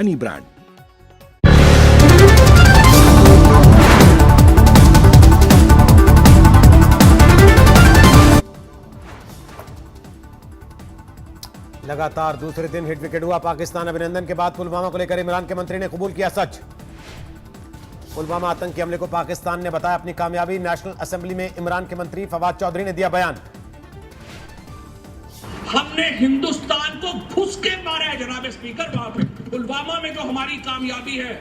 Any brand. लगातार दूसरे दिन हिट विकेट हुआ पाकिस्तान। अभिनंदन के बाद पुलवामा को लेकर इमरान के मंत्री ने कबूल किया सच। पुलवामा आतंकी हमले को पाकिस्तान ने बताया अपनी कामयाबी। नेशनल असेंबली में इमरान के मंत्री फवाद चौधरी ने दिया बयान। हमने हिंदुस्तान को घुस के मारा है जनाब स्पीकर। वहां पे पुलवामा में जो हमारी कामयाबी है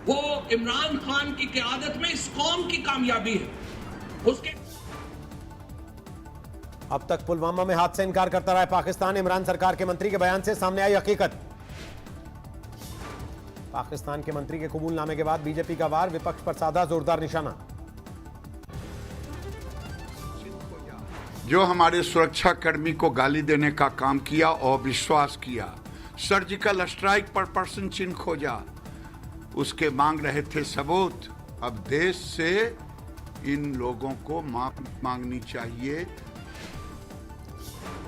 वो इमरान खान की क़यादत में इस कौम की कामयाबी है। उसके अब तक पुलवामा में हाथ से इनकार करता रहा है पाकिस्तान। इमरान सरकार के मंत्री के बयान से सामने आई हकीकत। पाकिस्तान के मंत्री के कबूलनामे के बाद बीजेपी का वार, विपक्ष पर साधा जोरदार निशाना। जो हमारे सुरक्षा कर्मी को गाली देने का काम किया और विश्वास किया, सर्जिकल स्ट्राइक पर पर्सन चिन्ह खोजा, उसके मांग रहे थे सबूत। अब देश से इन लोगों को माफी मांगनी चाहिए।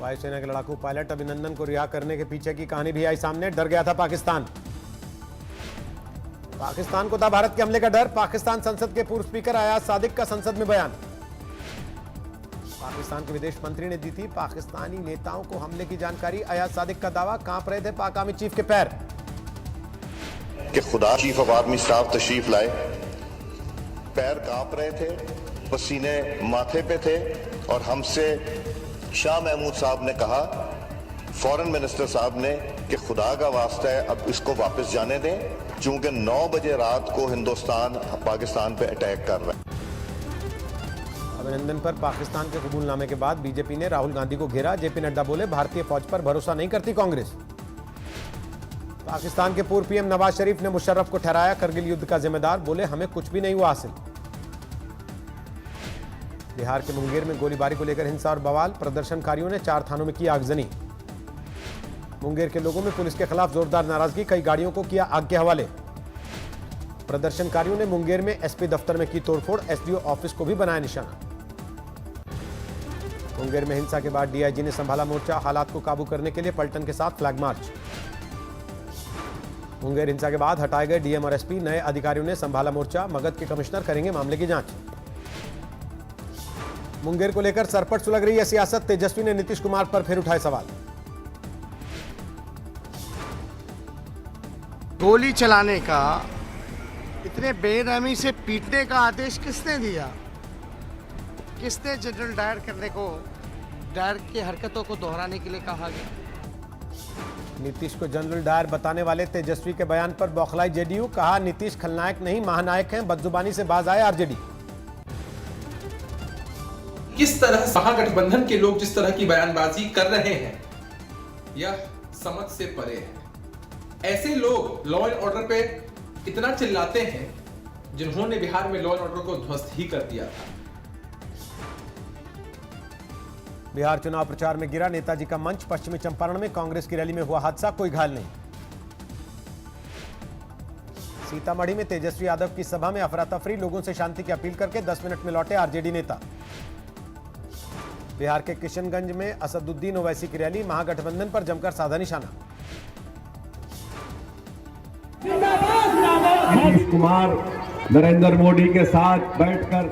वायुसेना के लड़ाकू पायलट अभिनंदन को रिहा करने के पीछे की कहानी भी आई सामने। डर गया था पाकिस्तान। पाकिस्तान को था भारत के हमले का डर। पाकिस्तान संसद के पूर्व स्पीकर अयाज सादिक का संसद में बयान। पाकिस्तान के विदेश मंत्री ने दी थी पाकिस्तानी नेताओं को हमले की जानकारी। अयाज सादिक का दावा, कांप रहे थे पाक आर्मी चीफ के पैर। कि खुदा चीफ ऑफ आर्मी स्टाफ तशरीफ लाए, पैर कांप रहे थे, पसीने माथे पे थे और हमसे शाह महमूद साहब ने कहा, फॉरेन मिनिस्टर साहब ने, कि खुदा का वास्ता है अब इसको वापस जाने दें, चूंकि 9 बजे रात को हिंदुस्तान पाकिस्तान पे अटैक कर रहा है। अभिनंदन पर पाकिस्तान के कबूलनामे के बाद बीजेपी ने राहुल गांधी को घेरा। जेपी नड्डा बोले, भारतीय फौज पर भरोसा नहीं करती कांग्रेस। पाकिस्तान के पूर्व पीएम नवाज शरीफ ने मुशर्रफ को ठहराया करगिल युद्ध का जिम्मेदार। बोले, हमें कुछ भी नहीं हुआ हासिल। बिहार के मुंगेर में गोलीबारी को लेकर हिंसा और बवाल। प्रदर्शनकारियों ने 4 थानों में की आगजनी। मुंगेर के लोगों में पुलिस के खिलाफ जोरदार नाराजगी। कई गाड़ियों को किया आग के हवाले। प्रदर्शनकारियों ने मुंगेर में एसपी दफ्तर में की तोड़फोड़। एसडीओ ऑफिस को भी बनाया निशाना। मुंगेर में हिंसा के बाद डीआईजी ने संभाला मोर्चा। हालात को काबू करने के लिए पलटन के साथ फ्लैग मार्च। मुंगेर हिंसा के बाद हटाए गए डीएम और एसपी। नए अधिकारियों ने संभाला मोर्चा। मगध के कमिश्नर करेंगे मामले की जांच। मुंगेर को लेकर सरपट सुलग रही है सियासत। तेजस्वी ने नीतीश कुमार पर फिर उठाए सवाल। गोली चलाने का, इतने बेरहमी से पीटने का आदेश किसने दिया? किसने जनरल डायर करने को, डायर की हरकतों को दोहराने के लिए कहा गया? नीतीश को जनरल डायर बताने वाले तेजस्वी के बयान पर बौखलाई जेडीयू। कहा, नीतीश खलनायक नहीं महानायक हैं। बदजुबानी से बाज आए आरजेडी। किस तरह महागठबंधन के लोग जिस तरह की बयानबाजी कर रहे हैं यह समझ से परे है। ऐसे लोग लॉ एंड ऑर्डर पे इतना चिल्लाते हैं जिन्होंने बिहार में लॉ एंड ऑर्डर को ध्वस्त ही कर दिया था। बिहार चुनाव प्रचार में गिरा नेताजी का मंच। पश्चिमी चंपारण में कांग्रेस की रैली में हुआ हादसा, कोई घायल नहीं। सीतामढ़ी में तेजस्वी यादव की सभा में अफरा तफरी। लोगों से शांति की अपील करके 10 मिनट में लौटे आरजेडी नेता। बिहार के किशनगंज में असदुद्दीन ओवैसी की रैली। महागठबंधन पर जमकर साधा निशाना। नीतीश कुमार नरेंद्र मोदी के साथ बैठकर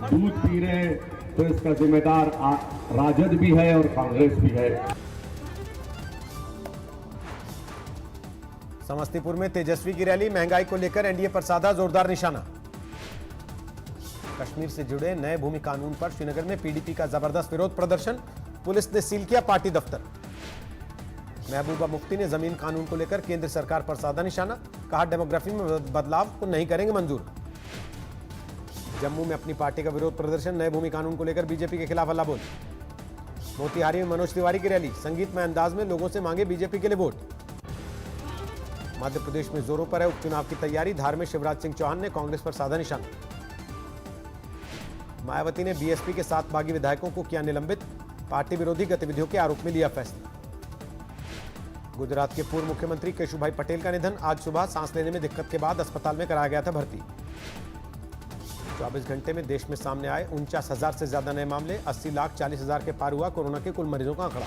दूध पी रहे हैं तो इसका जिम्मेदार राजद भी है और कांग्रेस भी है। समस्तीपुर में तेजस्वी की रैली। महंगाई को लेकर एनडीए पर साधा जोरदार निशाना। कश्मीर से जुड़े नए भूमि कानून पर श्रीनगर में पीडीपी का जबरदस्त विरोध प्रदर्शन। पुलिस ने सील किया पार्टी दफ्तर। महबूबा मुफ्ती ने जमीन कानून को लेकर केंद्र सरकार पर साधा निशाना। कहा, डेमोग्राफी में बदलाव को नहीं करेंगे मंजूर। जम्मू में अपनी पार्टी का विरोध प्रदर्शन। नए भूमि कानून को लेकर बीजेपी के खिलाफ हल्लाबोल। मोतिहारी में मनोज तिवारी की रैली। संगीतमय अंदाज में लोगों से मांगे बीजेपी के लिए वोट। मध्य प्रदेश में जोरों पर है उपचुनाव की तैयारी। धार में शिवराज सिंह चौहान ने कांग्रेस पर साधा निशाना। मायावती ने बीएसपी के 7 बागी विधायकों को किया निलंबित। पार्टी विरोधी गतिविधियों के आरोप में लिया फैसला। गुजरात के पूर्व मुख्यमंत्री केशुभाई पटेल का निधन। आज सुबह सांस लेने में दिक्कत के बाद अस्पताल में कराया गया था भर्ती। 24 घंटे में देश में सामने आए 49,000 से ज्यादा नए मामले। 80,40,000 के पार हुआ कोरोना के कुल मरीजों का आंकड़ा।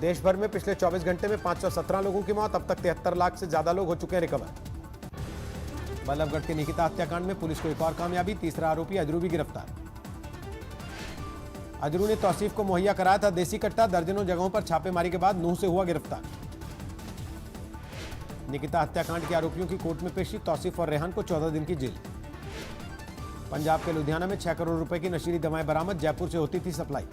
देश भर में पिछले 24 घंटे में 517 लोगों की मौत, अब तक 73 लाख से ज्यादा लोग हो चुके हैं रिकवर। बल्लभगढ़ के निकिता हत्याकांड में पुलिस को एक और कामयाबी, तीसरा आरोपी अजरू भी गिरफ्तार। अजरू ने तौसीफ को मुहैया कराया था देसी कट्टा, दर्जनों जगहों पर छापेमारी के बाद नूह से हुआ गिरफ्तार। निकिता हत्याकांड के आरोपियों की कोर्ट में पेशी, तौसीफ और रेहान को 14 दिन की जेल। पंजाब के लुधियाना में 6 करोड़ रुपए की नशीली दवाएं बरामद, जयपुर से होती थी सप्लाई।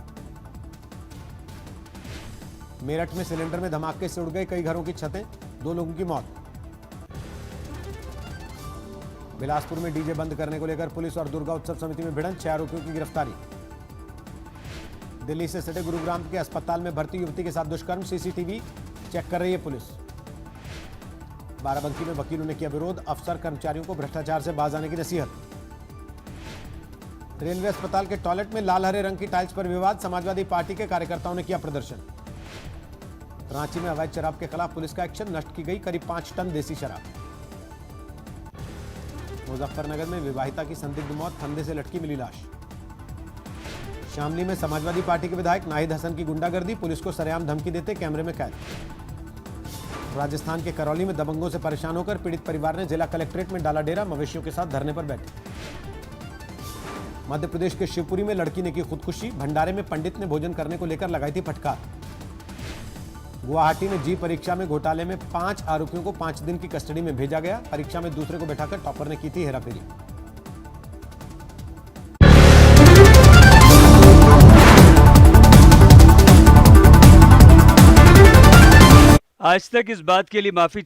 मेरठ में सिलेंडर में धमाके से उड़ गई कई घरों की छतें, 2 लोगों की मौत। बिलासपुर में डीजे बंद करने को लेकर पुलिस और दुर्गा उत्सव समिति में भिड़ंत, 6 आरोपियों की गिरफ्तारी। दिल्ली से सटे गुरुग्राम के अस्पताल में भर्ती युवती के साथ दुष्कर्म, सीसीटीवी चेक कर रही है पुलिस। बाराबंकी में वकीलों ने किया विरोध, अफसर कर्मचारियों को भ्रष्टाचार से बाज आने की नसीहत। रेलवे अस्पताल के टॉयलेट में लाल हरे रंग की टाइल्स पर विवाद, समाजवादी पार्टी के कार्यकर्ताओं ने किया प्रदर्शन। रांची में अवैध शराब के खिलाफ पुलिस का एक्शन, नष्ट की गई करीब 5 टन देसी शराब। मुजफ्फरनगर में विवाहिता की संदिग्ध मौत, फंदे से लटकी मिली लाश। शामली में समाजवादी पार्टी के विधायक नाहिद हसन की गुंडागर्दी, पुलिस को सरेआम धमकी देते कैमरे में कैद। राजस्थान के करौली में दबंगों से परेशान होकर पीड़ित परिवार ने जिला कलेक्ट्रेट में डाला डेरा, मवेशियों के साथ धरने पर बैठे। मध्य प्रदेश के शिवपुरी में लड़की ने की खुदकुशी, भंडारे में पंडित ने भोजन करने को लेकर लगाई थी फटकार। गुवाहाटी में जी परीक्षा में घोटाले में 5 आरोपियों को 5 दिन की कस्टडी में भेजा गया, परीक्षा में दूसरे को बैठाकर टॉपर ने की थी हेराफेरी। आज तक इस बात के लिए माफी